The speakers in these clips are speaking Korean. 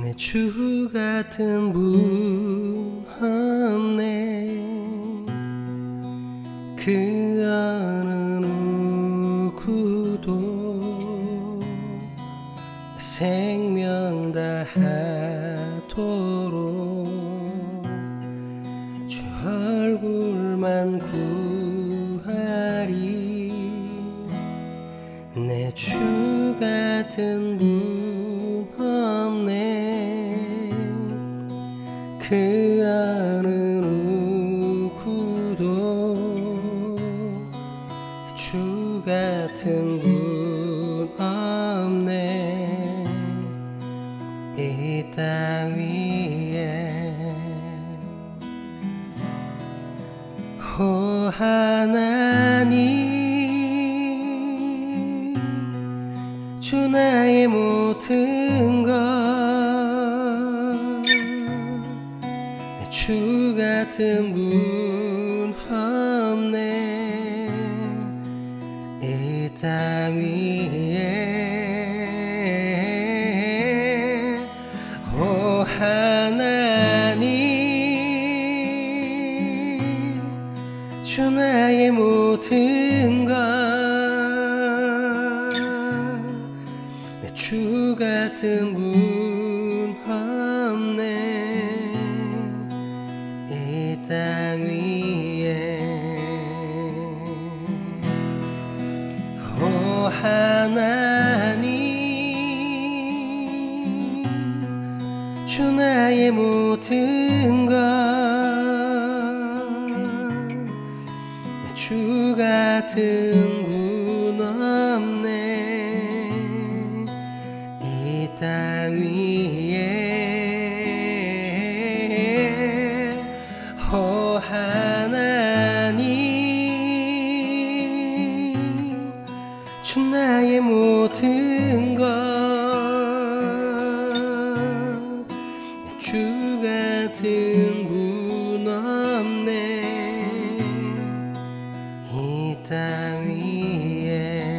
내 주 같은 분 없네. 그 어느 누구도 생명 다하도록 주 얼굴만 구하리. 내 주 같은 분 없네. 그 어느 누구도 주 같은 분 없네. 이 땅 위에 오 하나님, 주 나의 모든 것, 내 주 같은 분 없네. 이 땅 위에 오 하나님, 주 나의 모든 것, 내 주 같은 분 없네. 이 땅 위에 오 하나님, 주 나의 모든 것, 내 주 같은 분 없네. 이 땅 위에 오 하나님, 주 나의 모든 것, 내 주 같은 분 없네. 이 땅 위에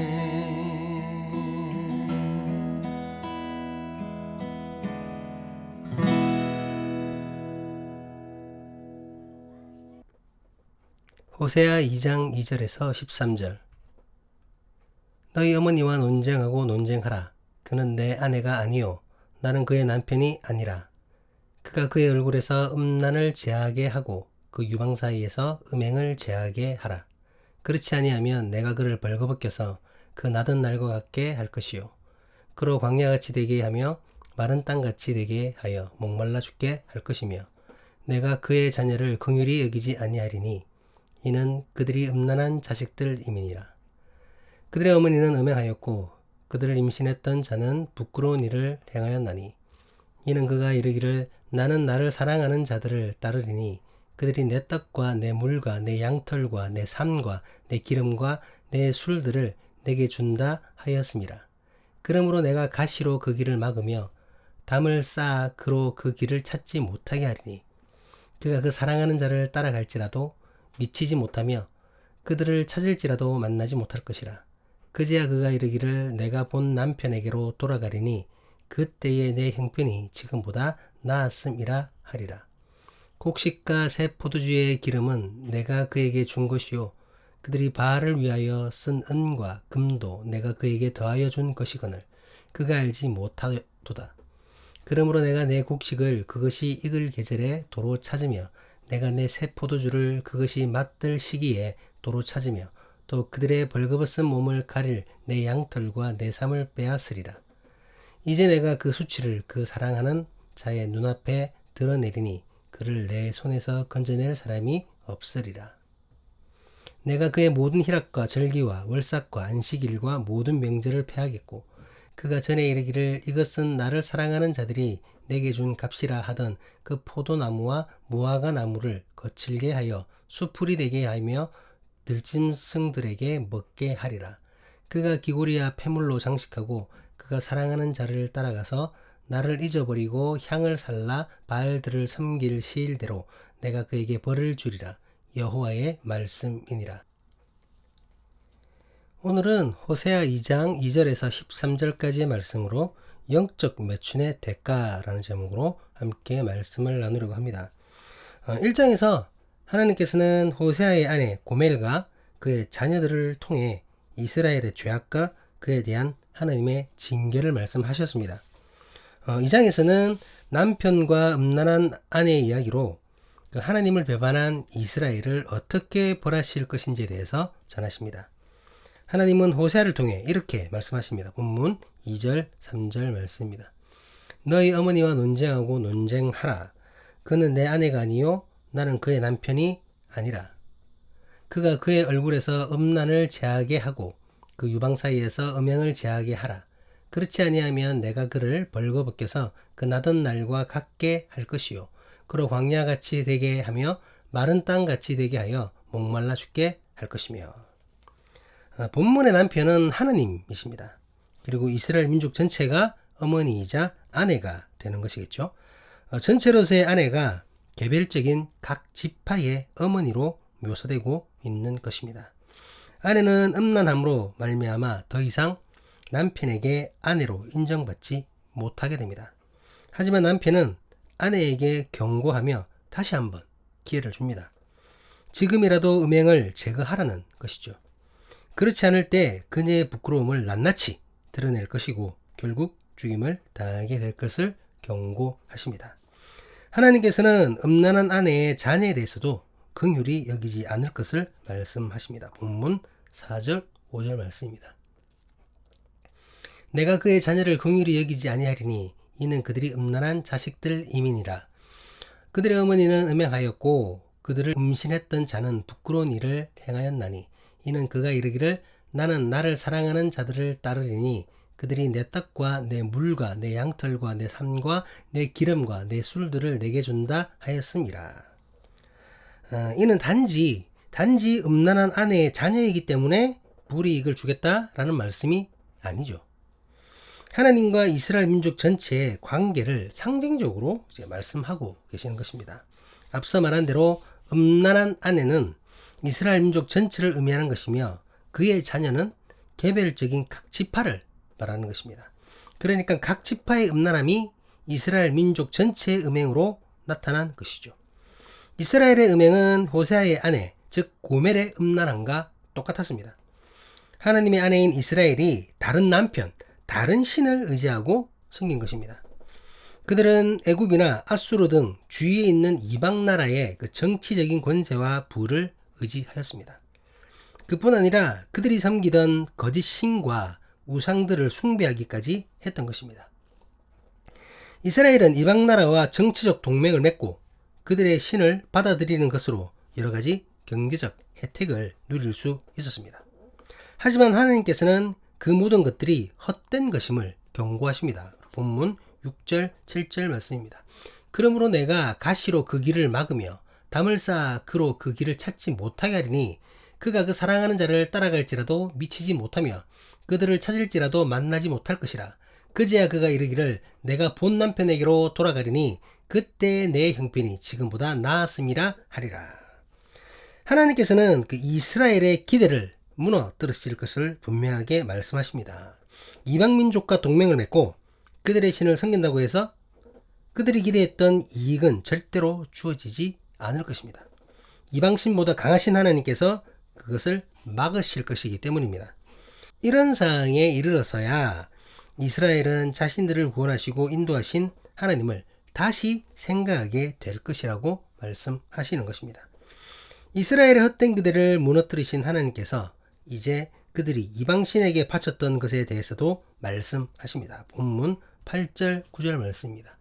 호세아 2장 2절에서 13절. 너희 어머니와 논쟁하고 논쟁하라. 그는 내 아내가 아니요 나는 그의 남편이 아니라. 그가 그의 얼굴에서 음란을 제하게 하고 그 유방 사이에서 음행을 제하게 하라. 그렇지 아니하면 내가 그를 벌거벗겨서 그 나던 날과 같게 할 것이요 그로 광야같이 되게 하며 마른 땅같이 되게 하여 목말라 죽게 할 것이며 내가 그의 자녀를 긍휼히 여기지 아니하리니 이는 그들이 음란한 자식들임이니라. 그들의 어머니는 음행하였고 그들을 임신했던 자는 부끄러운 일을 행하였나니 이는 그가 이르기를 나는 나를 사랑하는 자들을 따르리니 그들이 내 떡과 내 물과 내 양털과 내 삶과 내 기름과 내 술들을 내게 준다 하였음이라. 그러므로 내가 가시로 그 길을 막으며 담을 쌓아 그로 그 길을 찾지 못하게 하리니 그가 그 사랑하는 자를 따라갈지라도 미치지 못하며 그들을 찾을지라도 만나지 못할 것이라. 그제야 그가 이르기를 내가 본 남편에게로 돌아가리니 그때의 내 형편이 지금보다 나았음이라 하리라. 곡식과 새 포도주의 기름은 내가 그에게 준 것이요 그들이 바알을 위하여 쓴 은과 금도 내가 그에게 더하여 준 것이거늘 그가 알지 못하도다. 그러므로 내가 내 곡식을 그것이 익을 계절에 도로 찾으며 내가 내 새 포도주를 그것이 맛들 시기에 도로 찾으며 또 그들의 벌거벗은 몸을 가릴 내 양털과 내 삶을 빼앗으리라. 이제 내가 그 수치를 그 사랑하는 자의 눈앞에 드러내리니 그를 내 손에서 건져낼 사람이 없으리라. 내가 그의 모든 희락과 절기와 월삭과 안식일과 모든 명절을 폐하겠고 그가 전에 이르기를 이것은 나를 사랑하는 자들이 내게 준 값이라 하던 그 포도나무와 무화과 나무를 거칠게 하여 수풀이 되게 하며 들짐승들에게 먹게 하리라. 그가 기고리와 폐물로 장식하고 그가 사랑하는 자를 따라가서 나를 잊어버리고 향을 살라 바알들을 섬길 시일대로 내가 그에게 벌을 주리라. 여호와의 말씀이니라. 오늘은 호세아 2장 2절에서 13절까지의 말씀으로 영적 매춘의 대가라는 제목으로 함께 말씀을 나누려고 합니다. 1장에서 하나님께서는 호세아의 아내 고멜과 그의 자녀들을 통해 이스라엘의 죄악과 그에 대한 하나님의 징계를 말씀하셨습니다. 2장에서는 남편과 음란한 아내의 이야기로 하나님을 배반한 이스라엘을 어떻게 벌하실 것인지에 대해서 전하십니다. 하나님은 호세아를 통해 이렇게 말씀하십니다. 본문 2절 3절 말씀입니다. 너희 어머니와 논쟁하고 논쟁하라. 그는 내 아내가 아니요 나는 그의 남편이 아니라. 그가 그의 얼굴에서 음란을 제하게 하고 그 유방 사이에서 음행을 제하게 하라. 그렇지 아니하면 내가 그를 벌거벗겨서 그 나던 날과 같게 할 것이요 그로 광야같이 되게 하며 마른 땅같이 되게 하여 목말라 죽게 할 것이며. 본문의 남편은 하나님이십니다. 그리고 이스라엘 민족 전체가 어머니이자 아내가 되는 것이겠죠. 전체로서의 아내가 개별적인 각 지파의 어머니로 묘사되고 있는 것입니다. 아내는 음란함으로 말미암아 더 이상 남편에게 아내로 인정받지 못하게 됩니다. 하지만 남편은 아내에게 경고하며 다시 한번 기회를 줍니다. 지금이라도 음행을 제거하라는 것이죠. 그렇지 않을 때 그녀의 부끄러움을 낱낱이 드러낼 것이고 결국 죽임을 당하게 될 것을 경고하십니다. 하나님께서는 음란한 아내의 자녀에 대해서도 긍휼히 여기지 않을 것을 말씀하십니다. 본문 4절 5절 말씀입니다. 내가 그의 자녀를 긍휼히 여기지 아니하리니 이는 그들이 음란한 자식들임이니라. 그들의 어머니는 음행하였고 그들을 음신했던 자는 부끄러운 일을 행하였나니 이는 그가 이르기를 나는 나를 사랑하는 자들을 따르리니 그들이 내 떡과 내 물과 내 양털과 내 삶과 내 기름과 내 술들을 내게 준다 하였음이라. 이는 단지 음란한 아내의 자녀이기 때문에 불이익을 주겠다라는 말씀이 아니죠. 하나님과 이스라엘 민족 전체의 관계를 상징적으로 이제 말씀하고 계시는 것입니다. 앞서 말한 대로 음란한 아내는 이스라엘 민족 전체를 의미하는 것이며 그의 자녀는 개별적인 각 지파를 말하는 것입니다. 그러니까 각 지파의 음란함이 이스라엘 민족 전체의 음행으로 나타난 것이죠. 이스라엘의 음행은 호세아의 아내, 즉 고멜의 음란함과 똑같았습니다. 하나님의 아내인 이스라엘이 다른 남편, 다른 신을 의지하고 섬긴 것입니다. 그들은 애굽이나 아수르 등 주위에 있는 이방 나라의 그 정치적인 권세와 부를 의지하였습니다. 그뿐 아니라 그들이 섬기던 거짓 신과 우상들을 숭배하기까지 했던 것입니다. 이스라엘은 이방 나라와 정치적 동맹을 맺고 그들의 신을 받아들이는 것으로 여러 가지 경제적 혜택을 누릴 수 있었습니다. 하지만 하나님께서는 그 모든 것들이 헛된 것임을 경고하십니다. 본문 6절 7절 말씀입니다. 그러므로 내가 가시로 그 길을 막으며 담을 쌓아 그로 그 길을 찾지 못하게 하리니 그가 그 사랑하는 자를 따라갈지라도 미치지 못하며 그들을 찾을지라도 만나지 못할 것이라. 그제야 그가 이르기를 내가 본 남편에게로 돌아가리니 그때 내 형편이 지금보다 나았음이라 하리라. 하나님께서는 그 이스라엘의 기대를 무너뜨리실 것을 분명하게 말씀하십니다. 이방 민족과 동맹을 맺고 그들의 신을 섬긴다고 해서 그들이 기대했던 이익은 절대로 주어지지 않을 것입니다. 이방신보다 강하신 하나님께서 그것을 막으실 것이기 때문입니다. 이런 상황에 이르러서야 이스라엘은 자신들을 구원하시고 인도하신 하나님을 다시 생각하게 될 것이라고 말씀하시는 것입니다. 이스라엘의 헛된 기대를 무너뜨리신 하나님께서 이제 그들이 이방신에게 바쳤던 것에 대해서도 말씀하십니다. 본문 8절 9절 말씀입니다.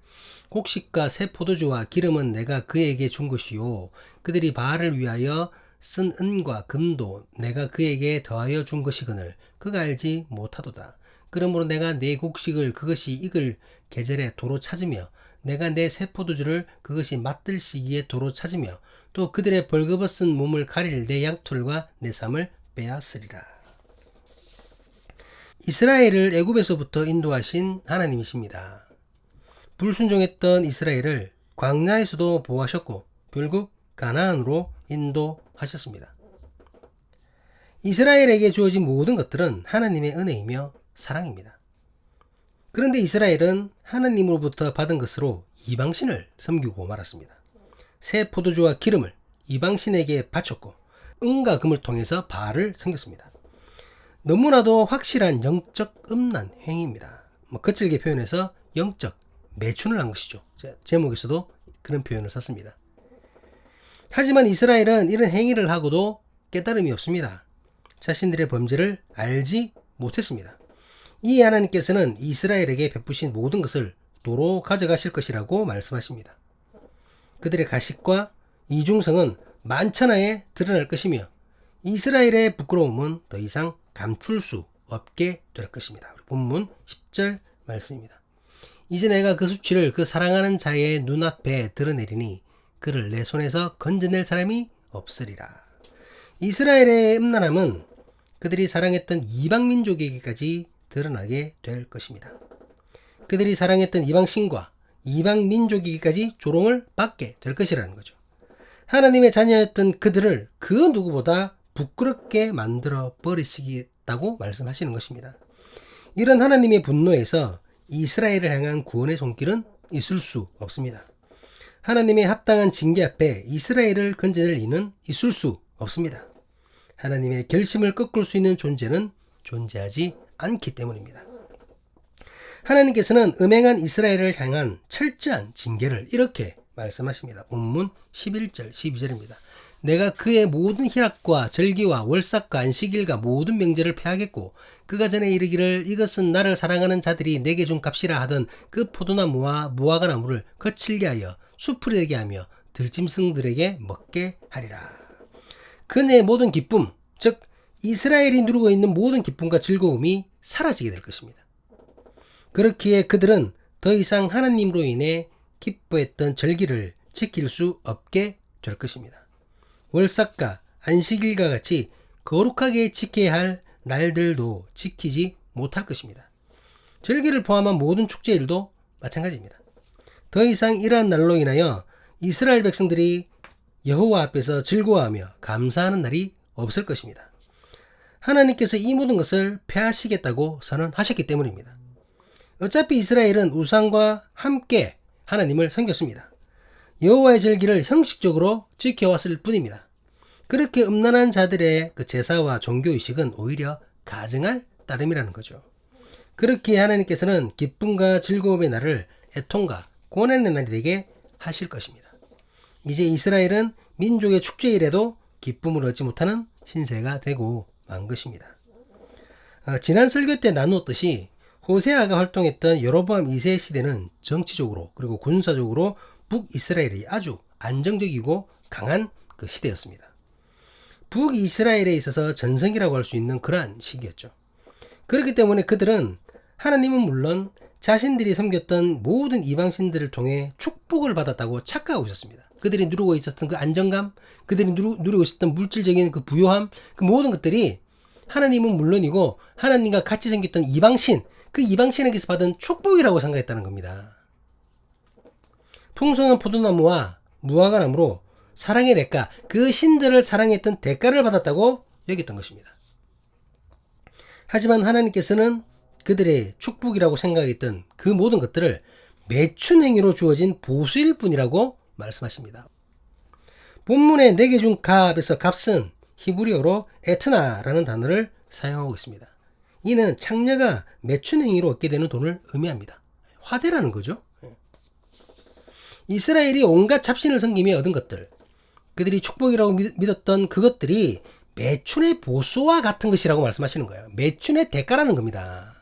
곡식과 새 포도주와 기름은 내가 그에게 준 것이요 그들이 바알을 위하여 쓴 은과 금도 내가 그에게 더하여 준 것이거늘 그가 알지 못하도다. 그러므로 내가 내 곡식을 그것이 익을 계절에 도로 찾으며 내가 내 새 포도주를 그것이 맛들 시기에 도로 찾으며 또 그들의 벌거벗은 몸을 가릴 내 양털과 내 삶을 빼앗으리라. 이스라엘을 애굽에서부터 인도하신 하나님이십니다. 불순종했던 이스라엘을 광야에서도 보호하셨고 결국 가나안으로 인도하셨습니다. 이스라엘에게 주어진 모든 것들은 하나님의 은혜이며 사랑입니다. 그런데 이스라엘은 하나님으로부터 받은 것으로 이방신을 섬기고 말았습니다. 새 포도주와 기름을 이방신에게 바쳤고 은과 금을 통해서 바알을 섬겼습니다. 너무나도 확실한 영적 음란 행위입니다. 거칠게 표현해서 영적 매춘을 한 것이죠. 제목에서도 그런 표현을 썼습니다. 하지만 이스라엘은 이런 행위를 하고도 깨달음이 없습니다. 자신들의 범죄를 알지 못했습니다. 이 하나님께서는 이스라엘에게 베푸신 모든 것을 도로 가져가실 것이라고 말씀하십니다. 그들의 가식과 이중성은 만천하에 드러날 것이며 이스라엘의 부끄러움은 더 이상 감출 수 없게 될 것입니다. 본문 10절 말씀입니다. 이제 내가 그 수치를 그 사랑하는 자의 눈앞에 드러내리니 그를 내 손에서 건져낼 사람이 없으리라. 이스라엘의 음란함은 그들이 사랑했던 이방 민족에게까지 드러나게 될 것입니다. 그들이 사랑했던 이방신과 이방 민족에게까지 조롱을 받게 될 것이라는 거죠. 하나님의 자녀였던 그들을 그 누구보다 부끄럽게 만들어 버리시겠다고 말씀하시는 것입니다. 이런 하나님의 분노에서 이스라엘을 향한 구원의 손길은 있을 수 없습니다. 하나님의 합당한 징계 앞에 이스라엘을 건져낼 이는 있을 수 없습니다. 하나님의 결심을 꺾을 수 있는 존재는 존재하지 않기 때문입니다. 하나님께서는 음행한 이스라엘을 향한 철저한 징계를 이렇게 말씀하십니다. 본문 11절 12절입니다. 내가 그의 모든 희락과 절기와 월삭과 안식일과 모든 명제를 폐하겠고 그가 전에 이르기를 이것은 나를 사랑하는 자들이 내게 준 값이라 하던 그 포도나무와 무화과나무를 거칠게 하여 숲을 되게 하며 들짐승들에게 먹게 하리라. 그의 모든 기쁨, 즉 이스라엘이 누리고 있는 모든 기쁨과 즐거움이 사라지게 될 것입니다. 그렇기에 그들은 더 이상 하나님으로 인해 기뻐했던 절기를 지킬 수 없게 될 것입니다. 월삭과 안식일과 같이 거룩하게 지켜야 할 날들도 지키지 못할 것입니다. 절기를 포함한 모든 축제일도 마찬가지입니다. 더 이상 이러한 날로 인하여 이스라엘 백성들이 여호와 앞에서 즐거워하며 감사하는 날이 없을 것입니다. 하나님께서 이 모든 것을 폐하시겠다고 선언하셨기 때문입니다. 어차피 이스라엘은 우상과 함께 하나님을 섬겼습니다. 여호와의 절기를 형식적으로 지켜왔을 뿐입니다. 그렇게 음란한 자들의 그 제사와 종교의식은 오히려 가증할 따름이라는 거죠. 그렇게 하나님께서는 기쁨과 즐거움의 날을 애통과 고난의 날이 되게 하실 것입니다. 이제 이스라엘은 민족의 축제일에도 기쁨을 얻지 못하는 신세가 되고 만 것입니다. 지난 설교 때 나누었듯이 호세아가 활동했던 여로보암 2세 시대는 정치적으로 그리고 군사적으로 북이스라엘이 아주 안정적이고 강한 그 시대였습니다. 북이스라엘에 있어서 전성기라고 할 수 있는 그러한 시기였죠. 그렇기 때문에 그들은 하나님은 물론 자신들이 섬겼던 모든 이방신들을 통해 축복을 받았다고 착각하고 있었습니다. 그들이 누리고 있었던 그 안정감, 그들이 누리고 있었던 물질적인 그 부요함, 그 모든 것들이 하나님은 물론이고 하나님과 같이 섬겼던 이방신, 그 이방신에게서 받은 축복이라고 생각했다는 겁니다. 풍성한 포도나무와 무화과나무로 사랑의 대가, 그 신들을 사랑했던 대가를 받았다고 여겼던 것입니다. 하지만 하나님께서는 그들의 축복이라고 생각했던 그 모든 것들을 매춘 행위로 주어진 보수일 뿐이라고 말씀하십니다. 본문에 내게 준 값에서 값은 히브리어로 에트나라는 단어를 사용하고 있습니다. 이는 창녀가 매춘 행위로 얻게 되는 돈을 의미합니다. 화대라는 거죠. 이스라엘이 온갖 잡신을 섬기며 얻은 것들, 그들이 축복이라고 믿었던 그것들이 매춘의 보수와 같은 것이라고 말씀하시는 거예요. 매춘의 대가라는 겁니다.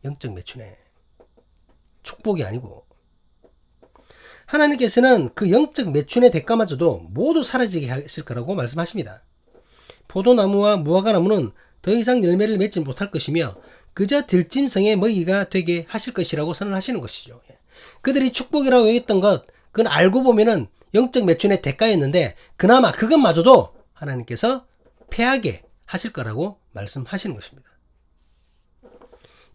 영적 매춘의 축복이 아니고, 하나님께서는 그 영적 매춘의 대가마저도 모두 사라지게 하실 거라고 말씀하십니다. 포도나무와 무화과나무는 더 이상 열매를 맺지 못할 것이며 그저 들짐승의 먹이가 되게 하실 것이라고 선언하시는 것이죠. 그들이 축복이라고 여겼던 것, 그건 알고 보면은 영적 매춘의 대가였는데 그나마 그것마저도 하나님께서 패하게 하실 거라고 말씀하시는 것입니다.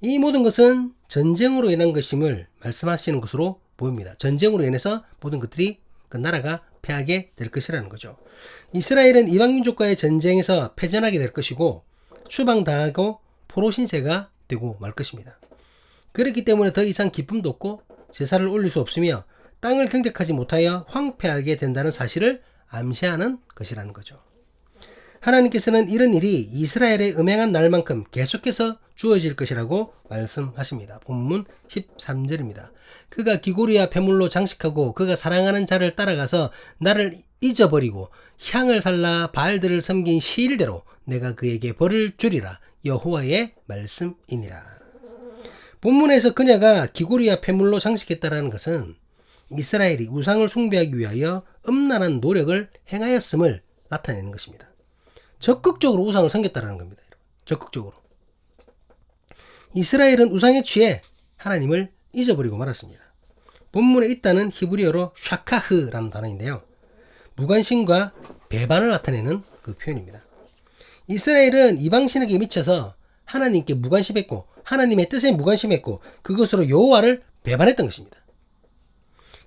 이 모든 것은 전쟁으로 인한 것임을 말씀하시는 것으로 보입니다. 전쟁으로 인해서 모든 것들이 그 나라가 패하게 될 것이라는 거죠. 이스라엘은 이방민족과의 전쟁에서 패전하게 될 것이고 추방당하고 포로 신세가 되고 말 것입니다. 그렇기 때문에 더 이상 기쁨도 없고 제사를 올릴 수 없으며 땅을 경작하지 못하여 황폐하게 된다는 사실을 암시하는 것이라는 거죠. 하나님께서는 이런 일이 이스라엘에 음행한 날만큼 계속해서 주어질 것이라고 말씀하십니다. 본문 13절입니다. 그가 기고리와 폐물로 장식하고 그가 사랑하는 자를 따라가서 나를 잊어버리고 향을 살라 바알들을 섬긴 시일대로 내가 그에게 벌을 주리라. 여호와의 말씀이니라. 본문에서 그녀가 기고리와 폐물로 장식했다라는 것은 이스라엘이 우상을 숭배하기 위하여 음란한 노력을 행하였음을 나타내는 것입니다. 적극적으로 우상을 섬겼다는 겁니다. 적극적으로. 이스라엘은 우상에 취해 하나님을 잊어버리고 말았습니다. 본문에 있다는 히브리어로 샤카흐라는 단어인데요. 무관심과 배반을 나타내는 그 표현입니다. 이스라엘은 이방신에게 미쳐서 하나님께 무관심했고 하나님의 뜻에 무관심했고 그것으로 여호와를 배반했던 것입니다.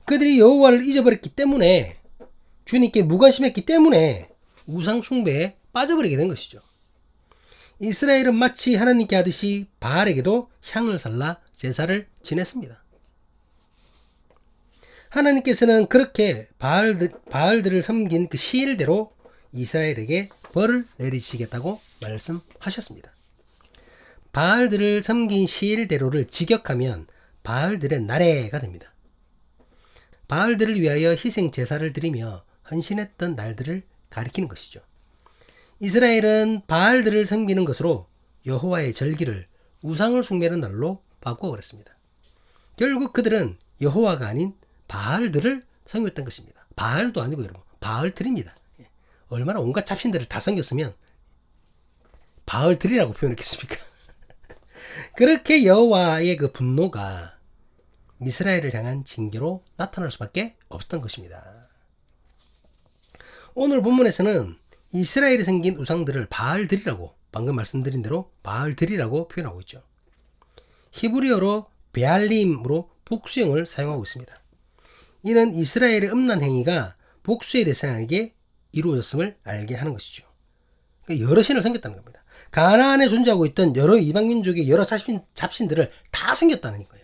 그들이 여호와를 잊어버렸기 때문에 주님께 무관심했기 때문에 우상 숭배에 빠져버리게 된 것이죠. 이스라엘은 마치 하나님께 하듯이 바알에게도 향을 살라 제사를 지냈습니다. 하나님께서는 그렇게 바알들을 섬긴 그 시일대로 이스라엘에게 벌을 내리시겠다고 말씀하셨습니다. 바알들을 섬긴 시일대로를 직역하면 바알들의 나래가 됩니다. 바알들을 위하여 희생 제사를 드리며 헌신했던 날들을 가리키는 것이죠. 이스라엘은 바알들을 섬기는 것으로 여호와의 절기를 우상을 숭배하는 날로 바꿔버렸습니다. 결국 그들은 여호와가 아닌 바알들을 섬겼던 것입니다. 바알도 아니고 여러분 바알들입니다. 얼마나 온갖 잡신들을 다 섬겼으면 바알들이라고 표현했겠습니까? 그렇게 여호와의 그 분노가 이스라엘을 향한 징계로 나타날 수밖에 없었던 것입니다. 오늘 본문에서는 이스라엘이 생긴 우상들을 바알들이라고 방금 말씀드린 대로 바알들이라고 표현하고 있죠. 히브리어로 베알림으로 복수형을 사용하고 있습니다. 이는 이스라엘의 음란 행위가 복수의 대상에게 이루어졌음을 알게 하는 것이죠. 그러니까 여러 신을 섬겼다는 겁니다. 가나안에 존재하고 있던 여러 이방민족의 여러 잡신들을 다 섬겼다는 거예요.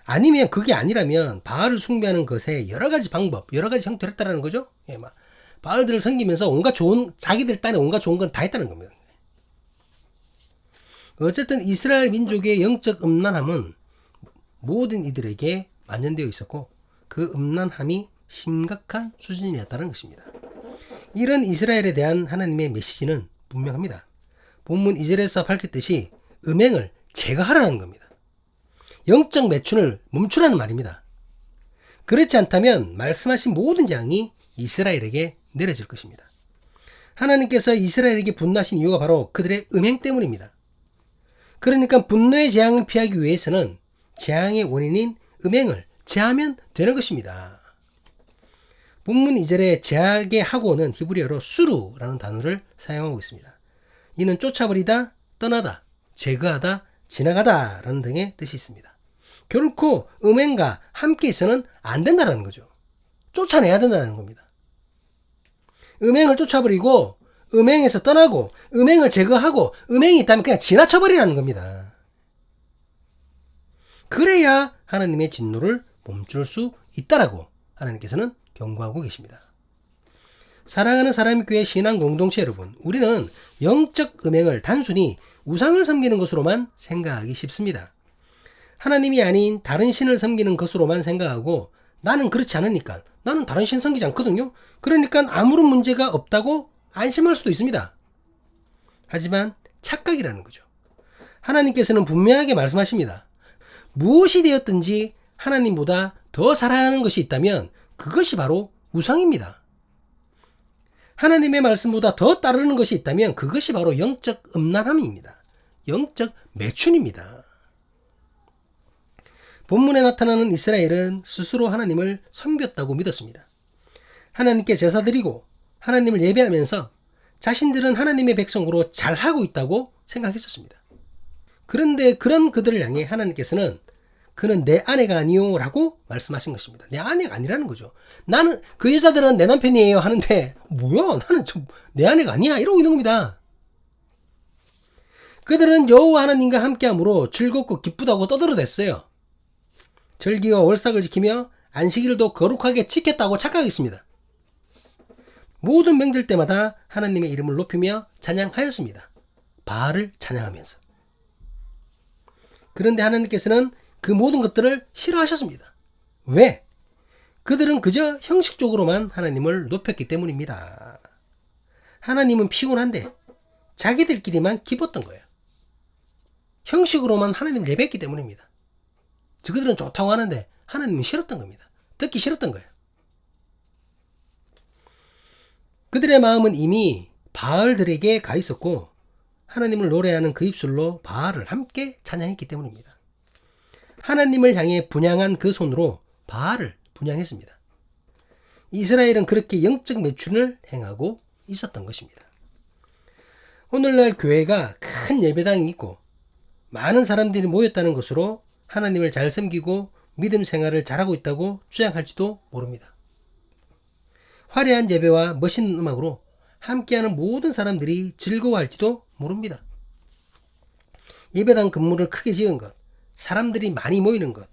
아니면 그게 아니라면 바알을 숭배하는 것에 여러 가지 방법, 여러 가지 형태를 했다는 거죠. 예, 막 바알들을 섬기면서 온갖 좋은 자기들 딴에 온갖 좋은 건 다 했다는 겁니다. 어쨌든 이스라엘 민족의 영적 음란함은 모든 이들에게 만연되어 있었고 그 음란함이 심각한 수준이었다는 것입니다. 이런 이스라엘에 대한 하나님의 메시지는 분명합니다. 본문 2절에서 밝혔듯이 음행을 제거하라는 겁니다. 영적 매춘을 멈추라는 말입니다. 그렇지 않다면 말씀하신 모든 재앙이 이스라엘에게 내려질 것입니다. 하나님께서 이스라엘에게 분노하신 이유가 바로 그들의 음행 때문입니다. 그러니까 분노의 재앙을 피하기 위해서는 재앙의 원인인 음행을 제하면 되는 것입니다. 본문 2절에 제약의 하고는 히브리어로 수루라는 단어를 사용하고 있습니다. 이는 쫓아버리다, 떠나다, 제거하다, 지나가다 라는 등의 뜻이 있습니다. 결코 음행과 함께 있어는 안 된다는 거죠. 쫓아내야 된다는 겁니다. 음행을 쫓아버리고 음행에서 떠나고 음행을 제거하고 음행이 있다면 그냥 지나쳐버리라는 겁니다. 그래야 하나님의 진노를 멈출 수 있다라고 하나님께서는 경고하고 계십니다. 사랑하는 사람교회 신앙 공동체 여러분, 우리는 영적 음행을 단순히 우상을 섬기는 것으로만 생각하기 쉽습니다. 하나님이 아닌 다른 신을 섬기는 것으로만 생각하고 나는 그렇지 않으니까 나는 다른 신 섬기지 않거든요. 그러니까 아무런 문제가 없다고 안심할 수도 있습니다. 하지만 착각이라는 거죠. 하나님께서는 분명하게 말씀하십니다. 무엇이 되었든지 하나님보다 더 사랑하는 것이 있다면 그것이 바로 우상입니다. 하나님의 말씀보다 더 따르는 것이 있다면 그것이 바로 영적 음란함입니다. 영적 매춘입니다. 본문에 나타나는 이스라엘은 스스로 하나님을 섬겼다고 믿었습니다. 하나님께 제사드리고 하나님을 예배하면서 자신들은 하나님의 백성으로 잘하고 있다고 생각했었습니다. 그런데 그런 그들을 향해 하나님께서는 그는 내 아내가 아니요 라고 말씀하신 것입니다. 내 아내가 아니라는 거죠. 나는 그 여자들은 내 남편이에요 하는데 뭐야 나는 내 아내가 아니야 이러고 있는 겁니다. 그들은 여호와 하나님과 함께함으로 즐겁고 기쁘다고 떠들어댔어요. 절기와 월삭을 지키며 안식일도 거룩하게 지켰다고 착각했습니다. 모든 명절 때마다 하나님의 이름을 높이며 찬양하였습니다. 바알을 찬양하면서. 그런데 하나님께서는 그 모든 것들을 싫어하셨습니다. 왜? 그들은 그저 형식적으로만 하나님을 높였기 때문입니다. 하나님은 피곤한데 자기들끼리만 기뻤던 거예요. 형식으로만 하나님을 예배했기 때문입니다. 그들은 좋다고 하는데 하나님은 싫었던 겁니다. 듣기 싫었던 거예요. 그들의 마음은 이미 바알들에게 가 있었고 하나님을 노래하는 그 입술로 바알을 함께 찬양했기 때문입니다. 하나님을 향해 분향한 그 손으로 바알을 분향했습니다. 이스라엘은 그렇게 영적 매춘을 행하고 있었던 것입니다. 오늘날 교회가 큰 예배당이 있고 많은 사람들이 모였다는 것으로 하나님을 잘 섬기고 믿음 생활을 잘하고 있다고 주장할지도 모릅니다. 화려한 예배와 멋있는 음악으로 함께하는 모든 사람들이 즐거워할지도 모릅니다. 예배당 건물을 크게 지은 것, 사람들이 많이 모이는 것,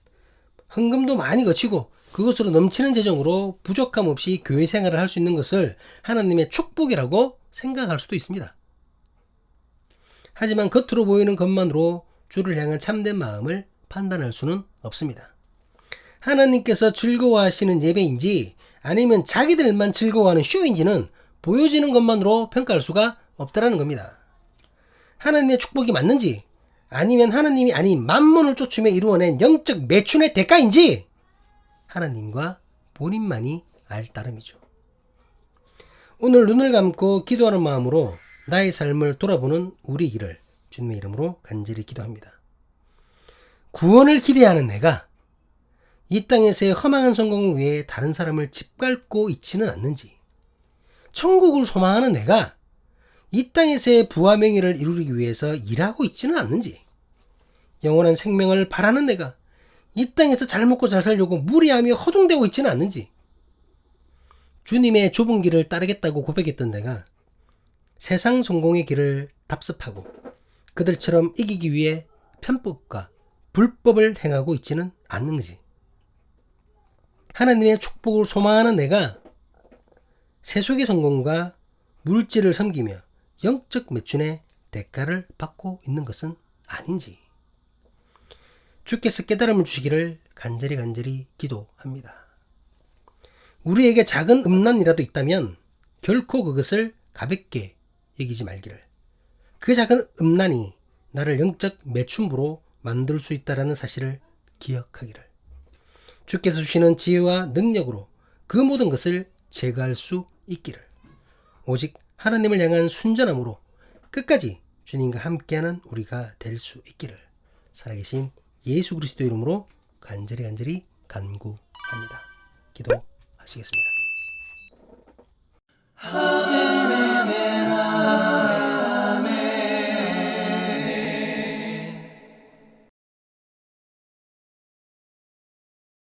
헌금도 많이 거치고 그것으로 넘치는 재정으로 부족함 없이 교회 생활을 할 수 있는 것을 하나님의 축복이라고 생각할 수도 있습니다. 하지만 겉으로 보이는 것만으로 주를 향한 참된 마음을 판단할 수는 없습니다. 하나님께서 즐거워하시는 예배인지 아니면 자기들만 즐거워하는 쇼인지는 보여지는 것만으로 평가할 수가 없다는 겁니다. 하나님의 축복이 맞는지 아니면 하나님이 아닌 만몬을 쫓으며 이루어낸 영적 매춘의 대가인지 하나님과 본인만이 알 따름이죠. 오늘 눈을 감고 기도하는 마음으로 나의 삶을 돌아보는 우리 길을 주님의 이름으로 간절히 기도합니다. 구원을 기대하는 내가 이 땅에서의 허망한 성공을 위해 다른 사람을 짓밟고 있지는 않는지, 천국을 소망하는 내가 이 땅에서의 부와 명예를 이루기 위해서 일하고 있지는 않는지, 영원한 생명을 바라는 내가 이 땅에서 잘 먹고 잘 살려고 무리하며 허둥대고 있지는 않는지, 주님의 좁은 길을 따르겠다고 고백했던 내가 세상 성공의 길을 답습하고 그들처럼 이기기 위해 편법과 불법을 행하고 있지는 않는지, 하나님의 축복을 소망하는 내가 세속의 성공과 물질을 섬기며 영적 매춘의 대가를 받고 있는 것은 아닌지 주께서 깨달음을 주시기를 간절히 기도합니다. 우리에게 작은 음란이라도 있다면 결코 그것을 가볍게 여기지 말기를, 그 작은 음란이 나를 영적 매춘부로 만들 수 있다는 사실을 기억하기를, 주께서 주시는 지혜와 능력으로 그 모든 것을 제거할 수 있기를, 오직 하나님을 향한 순전함으로 끝까지 주님과 함께하는 우리가 될 수 있기를 살아계신 예수 그리스도 이름으로 간절히 간구합니다. 기도하시겠습니다.